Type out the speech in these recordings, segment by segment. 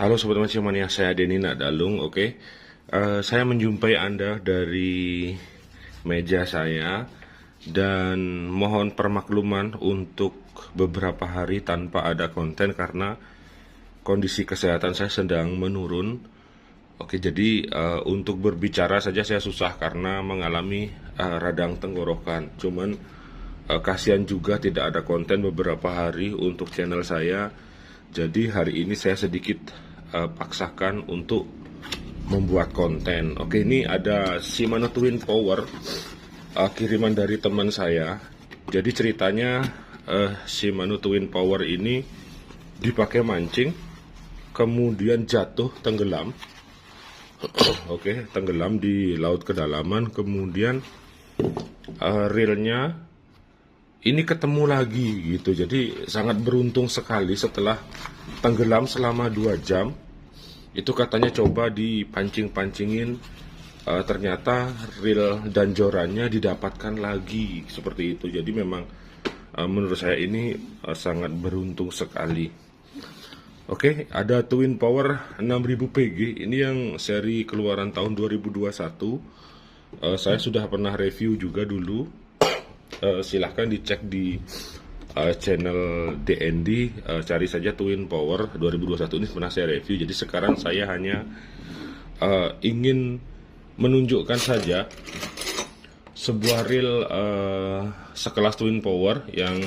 Halo Sobat Mancing Mania, saya Denny Nadalung. Oke. Saya menjumpai Anda dari meja saya dan mohon permakluman untuk beberapa hari tanpa ada konten karena kondisi kesehatan saya sedang menurun. Oke, jadi untuk berbicara saja saya susah karena mengalami radang tenggorokan. Cuman kasihan juga tidak ada konten beberapa hari untuk channel saya. Jadi hari ini saya sedikit paksakan untuk membuat konten. Oke, ini ada Shimano Twin Power kiriman dari teman saya. Jadi ceritanya Shimano Twin Power ini dipakai mancing, kemudian jatuh tenggelam. Oke, tenggelam di laut kedalaman, kemudian reelnya ini ketemu lagi gitu. Jadi sangat beruntung sekali setelah tenggelam selama 2 jam. Itu katanya coba dipancing-pancingin, ternyata reel dan jorannya didapatkan lagi seperti itu. Jadi memang menurut saya ini sangat beruntung sekali. Oke, ada Twin Power 6000 PG. Ini yang seri keluaran tahun 2021. Saya sudah pernah review juga dulu. Silahkan dicek di channel DND, cari saja Twin Power 2021, ini pernah saya review. Jadi sekarang saya hanya ingin menunjukkan saja sebuah reel sekelas Twin Power yang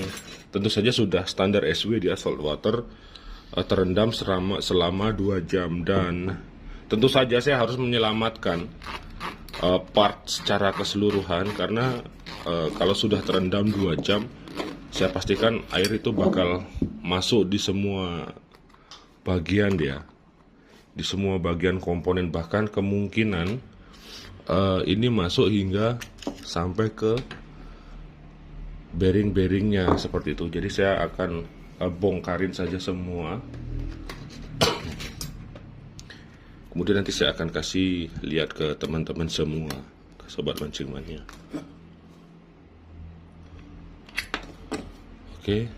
tentu saja sudah standar SW di assault water, terendam selama 2 jam. Dan tentu saja saya harus menyelamatkan part secara keseluruhan karena kalau sudah terendam 2 jam, saya pastikan air itu bakal masuk di semua bagian dia, di semua bagian komponen, bahkan kemungkinan ini masuk hingga sampai ke bearing-bearingnya seperti itu. Jadi saya akan bongkarin saja semua. Kemudian nanti saya akan kasih lihat ke teman-teman semua, ke Sobat Mancing Mania. Oke,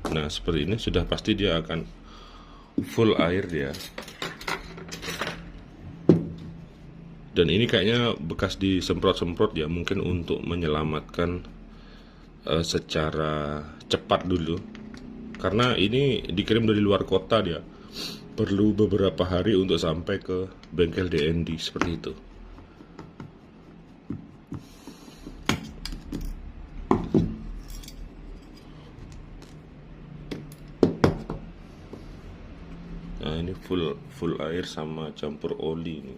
nah seperti ini sudah pasti dia akan full air dia. Dan ini kayaknya bekas disemprot-semprot ya, mungkin untuk menyelamatkan secara cepat dulu. Karena ini dikirim dari luar kota dia, perlu beberapa hari untuk sampai ke bengkel DND seperti itu. Nah ini full air sama campur oli ini.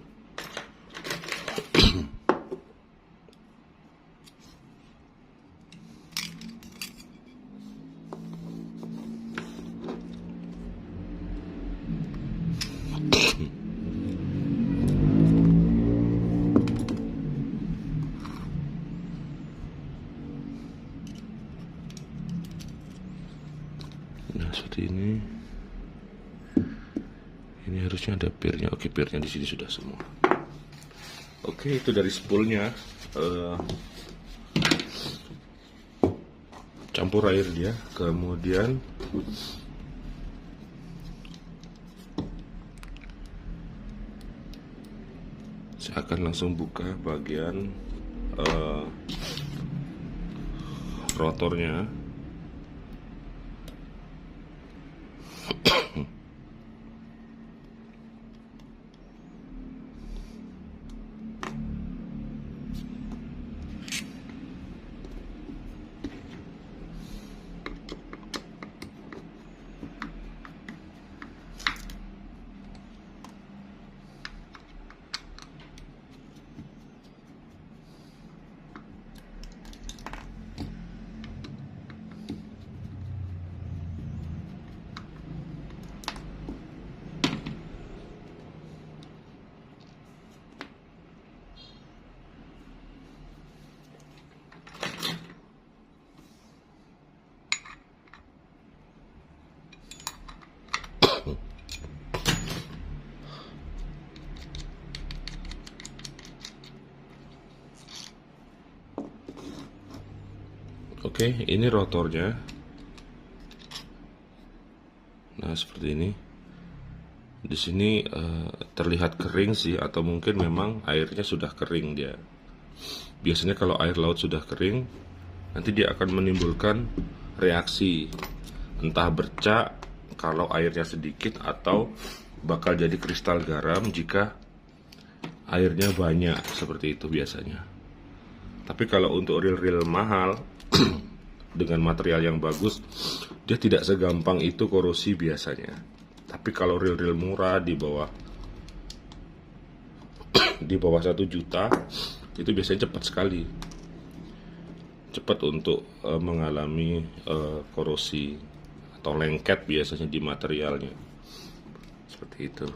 Nah seperti ini. Ini harusnya ada pirnya. Oke, pirnya di sini sudah semua. Oke, itu dari spoolnya. Campur air dia. Kemudian saya akan langsung buka bagian rotornya. Oke, ini rotornya. Nah, seperti ini. Di sini terlihat kering sih, atau mungkin memang airnya sudah kering dia. Biasanya kalau air laut sudah kering, nanti dia akan menimbulkan reaksi, entah bercak kalau airnya sedikit, atau bakal jadi kristal garam jika airnya banyak, seperti itu biasanya. Tapi kalau untuk reel-reel mahal dengan material yang bagus, dia tidak segampang itu korosi biasanya. Tapi kalau reel-reel murah di bawah 1 juta, itu biasanya cepat sekali, cepat untuk mengalami korosi atau lengket biasanya di materialnya, seperti itu.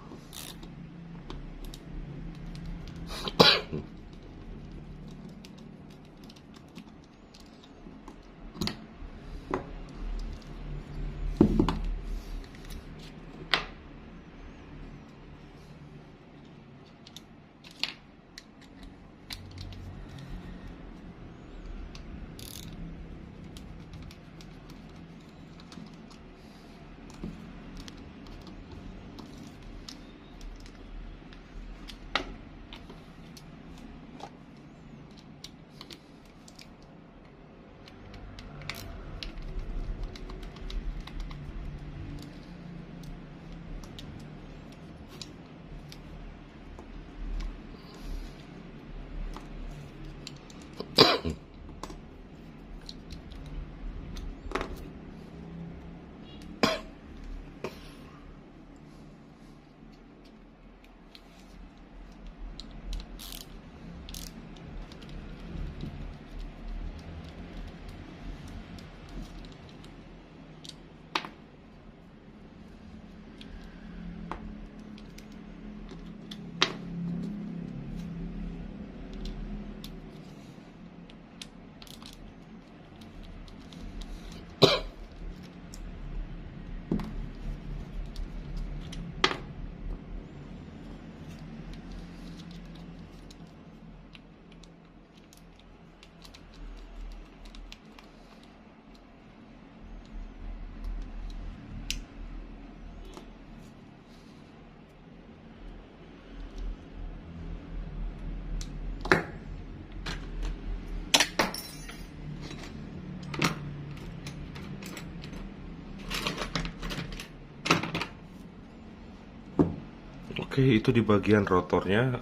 Oke, itu di bagian rotornya.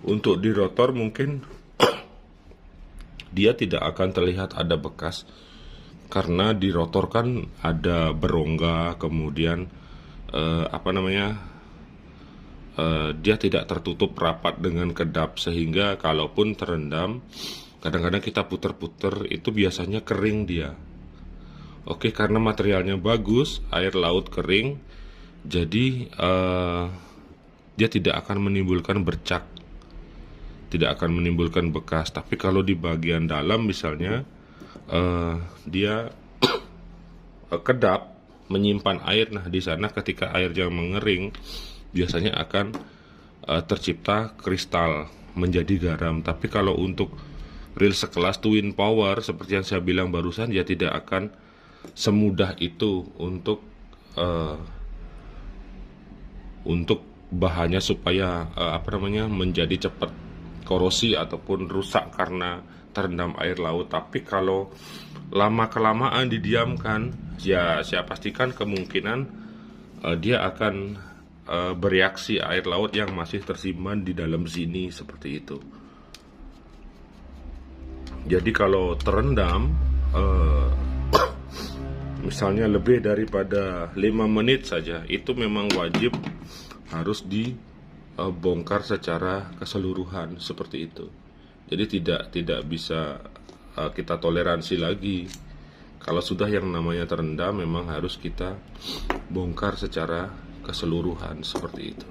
Untuk di rotor mungkin dia tidak akan terlihat ada bekas, karena di rotor kan ada berongga, kemudian dia tidak tertutup rapat dengan kedap, sehingga kalaupun terendam, kadang-kadang kita puter-puter itu biasanya kering dia. Oke, karena materialnya bagus, air laut kering, jadi dia tidak akan menimbulkan bercak, tidak akan menimbulkan bekas. Tapi kalau di bagian dalam misalnya dia kedap menyimpan air, nah di sana ketika airnya mengering biasanya akan tercipta kristal menjadi garam. Tapi kalau untuk reel sekelas Twin Power seperti yang saya bilang barusan, dia tidak akan semudah itu untuk bahannya supaya menjadi cepat korosi ataupun rusak karena terendam air laut. Tapi kalau lama kelamaan didiamkan, ya saya pastikan kemungkinan dia akan bereaksi air laut yang masih tersimpan di dalam sini, seperti itu. Jadi kalau terendam misalnya lebih daripada 5 menit saja, itu memang wajib harus dibongkar secara keseluruhan, seperti itu. Jadi tidak bisa kita toleransi lagi. Kalau sudah yang namanya terendam, memang harus kita bongkar secara keseluruhan, seperti itu.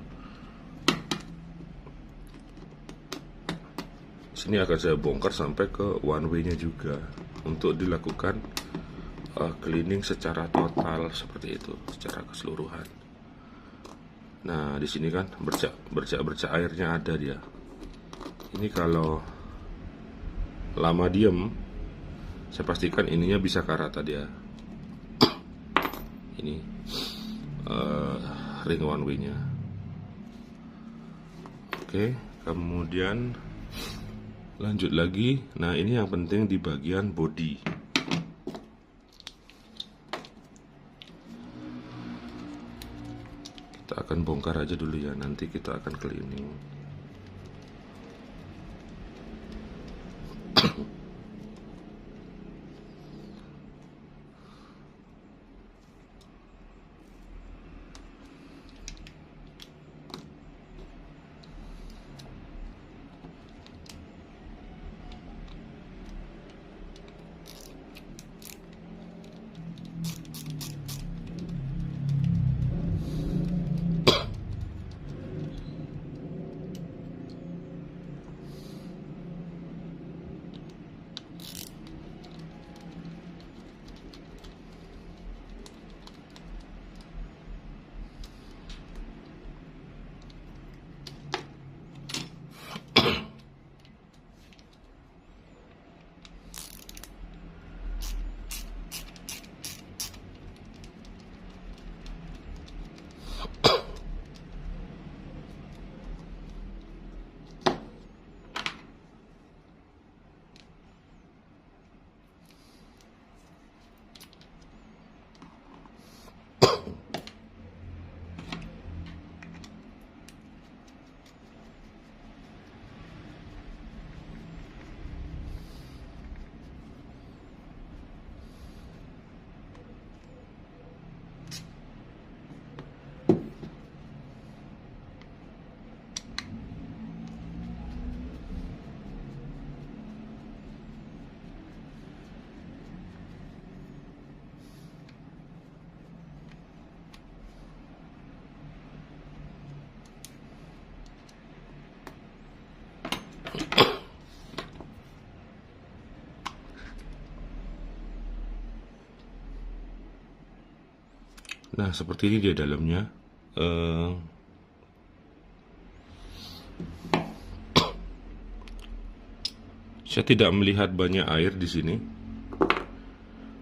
Sini akan saya bongkar sampai ke one way-nya juga untuk dilakukan cleaning secara total, seperti itu, secara keseluruhan. Nah, di sini kan bercak airnya ada dia. Ini kalau lama diem, saya pastikan ininya bisa karata dia. Ini ring one way-nya. Oke, kemudian lanjut lagi. Nah, ini yang penting di bagian bodi. Kita akan bongkar aja dulu ya, nanti kita akan cleaning. Nah, seperti ini dia dalamnya. Saya tidak melihat banyak air di sini.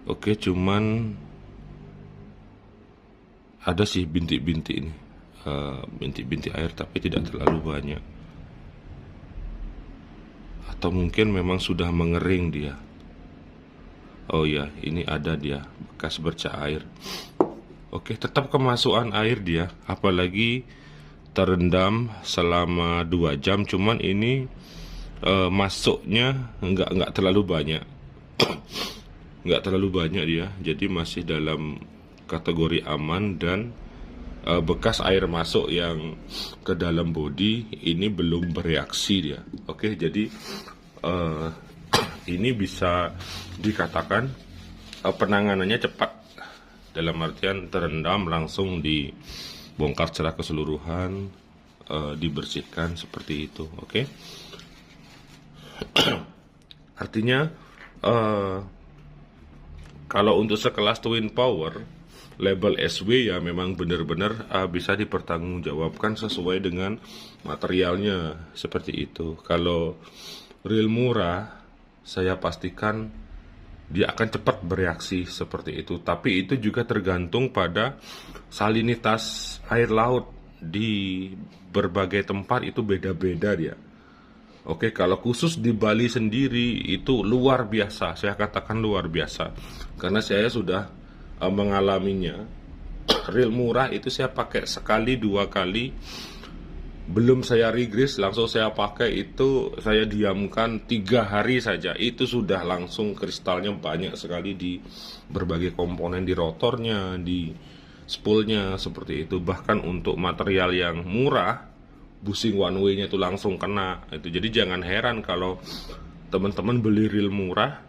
Oke, cuman ada sih bintik-bintik ini, bintik-bintik air, tapi tidak terlalu banyak. Atau mungkin memang sudah mengering dia. Oh ya, ini ada dia bekas bercak air. Oke, tetap kemasukan air dia, apalagi terendam selama 2 jam. Cuman ini masuknya nggak terlalu banyak, nggak terlalu banyak dia. Jadi masih dalam kategori aman, dan bekas air masuk yang ke dalam bodi ini belum bereaksi dia. Oke, jadi ini bisa dikatakan penanganannya cepat. Dalam artian terendam langsung dibongkar secara keseluruhan, dibersihkan seperti itu. Oke. Artinya kalau untuk sekelas Twin Power label SW ya memang benar-benar bisa dipertanggungjawabkan sesuai dengan materialnya seperti itu. Kalau real murah, saya pastikan dia akan cepat bereaksi seperti itu. Tapi itu juga tergantung pada salinitas air laut di berbagai tempat, itu beda-beda dia. Oke, kalau khusus di Bali sendiri itu luar biasa. Saya katakan luar biasa karena saya sudah mengalaminya. Real murah itu saya pakai sekali 2 kali, belum saya rigris, langsung saya pakai itu, saya diamkan 3 hari saja, itu sudah langsung kristalnya banyak sekali di berbagai komponen, di rotornya, di spoolnya, seperti itu. Bahkan untuk material yang murah, bushing one way-nya itu langsung kena itu. Jadi jangan heran kalau teman-teman beli reel murah,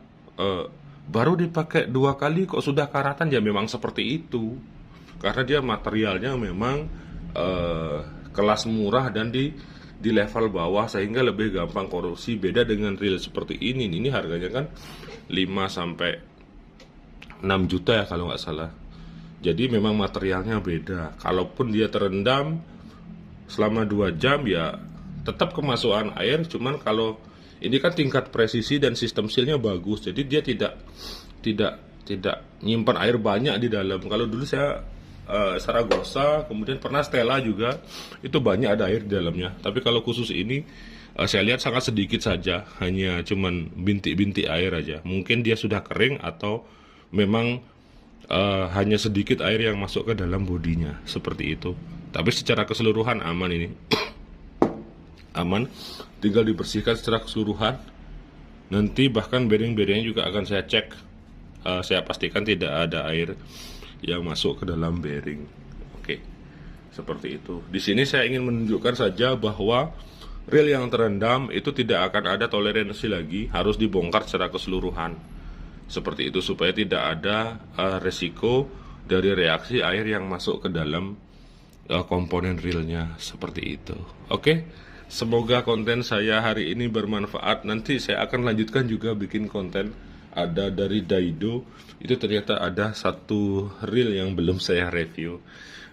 baru dipakai 2 kali kok sudah karatan. Ya memang seperti itu, karena dia materialnya memang kelas murah dan di level bawah, sehingga lebih gampang korupsi. Beda dengan reel seperti ini harganya kan 5 sampai 6 juta ya kalau nggak salah. Jadi memang materialnya beda. Kalaupun dia terendam selama 2 jam ya tetap kemasukan air, cuman kalau ini kan tingkat presisi dan sistem sealnya bagus, jadi dia tidak nyimpan air banyak di dalam. Kalau dulu saya Saragossa, kemudian pernah Stella juga, itu banyak ada air di dalamnya. Tapi kalau khusus ini saya lihat sangat sedikit saja, hanya cuman bintik-bintik air aja. Mungkin dia sudah kering atau memang hanya sedikit air yang masuk ke dalam bodinya, seperti itu. Tapi secara keseluruhan aman ini. Aman, tinggal dibersihkan secara keseluruhan. Nanti bahkan bearing-bearingnya juga akan saya cek. Saya pastikan tidak ada air yang masuk ke dalam bearing. Oke, seperti itu. Di sini saya ingin menunjukkan saja bahwa reel yang terendam itu tidak akan ada toleransi lagi, harus dibongkar secara keseluruhan. Seperti itu supaya tidak ada resiko dari reaksi air yang masuk ke dalam komponen reelnya, seperti itu. Oke, semoga konten saya hari ini bermanfaat. Nanti saya akan lanjutkan juga bikin konten. Ada dari Daido, itu ternyata ada satu reel yang belum saya review.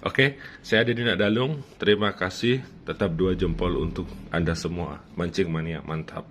Oke, saya Denny Nakdalung. Terima kasih. Tetap 2 jempol untuk Anda semua. Mancing mania, mantap.